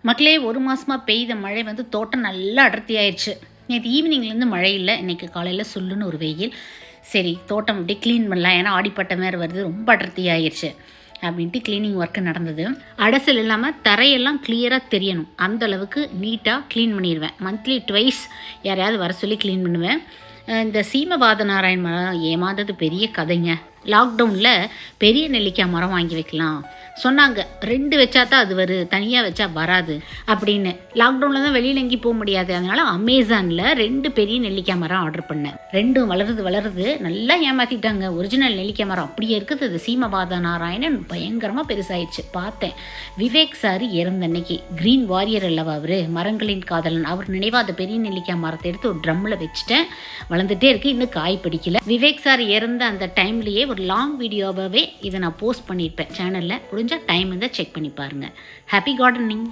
மக்களே, ஒரு மாதமாக பெய்த மழை வந்து தோட்டம் நல்லா அடர்த்தி ஆயிடுச்சு. நேற்று ஈவினிங்லேருந்து மழை இல்லை, இன்றைக்கி காலையில் சொல்லுன்னு ஒரு வெயில். சரி, தோட்டம் அப்படியே க்ளீன் பண்ணலாம், ஏன்னா ஆடிப்பட்டம் வேறு வருது, ரொம்ப அடர்த்தி ஆயிடுச்சு அப்படின்ட்டு க்ளீனிங் ஒர்க்கு நடந்தது. அடசல் இல்லாமல் தரையெல்லாம் கிளியராக தெரியணும், அந்த அளவுக்கு நீட்டாக க்ளீன் பண்ணிடுவேன். மந்த்லி ட்வைஸ் யாரையாவது வர சொல்லி க்ளீன் பண்ணுவேன். இந்த சீமவாத நாராயண மரம் ஏமாந்தது பெரிய கதைங்க. லாக்டவுனில் பெரிய நெல்லிக்காய் மரம் வாங்கி வைக்கலாம் சொன்னாங்க. 2 வச்சா தான் அது வருது, தனியாக வச்சா வராது அப்படின்னு. லாக்டவுனில் தான் வெளியில் எங்கேயும் போக முடியாது, அதனால் அமேசானில் 2 பெரிய நெல்லிக்காய் மரம் ஆர்டர் பண்ணேன். 2 வளருது நல்லா ஏமாற்றிட்டாங்க. ஒரிஜினல் நெல்லிக்காய் மரம் அப்படியே இருக்குது. அது சீமவாத நாராயணன் பயங்கரமாக பெருசாயிடுச்சு. பார்த்தேன், விவேக் சார் இறந்த அன்னைக்கு, க்ரீன் வாரியர் அல்லவா அவர், மரங்களின் காதலன், அவர் நினைவாக அந்த பெரிய நெல்லிக்காய் மரத்தை எடுத்து ஒரு ட்ரம்மில் வச்சுட்டேன். வளர்ந்துட்டே இருக்குது, இன்னும் காய் பிடிக்கல. விவேக் சார் இறந்த அந்த டைம்லேயே ஒரு லாங் வீடியோவாகவே இதை நான் போஸ்ட் பண்ணியிருப்பேன் சேனலில். முடிஞ்சால் டைம் இருந்தால் செக் பண்ணி பாருங்கள். Happy gardening.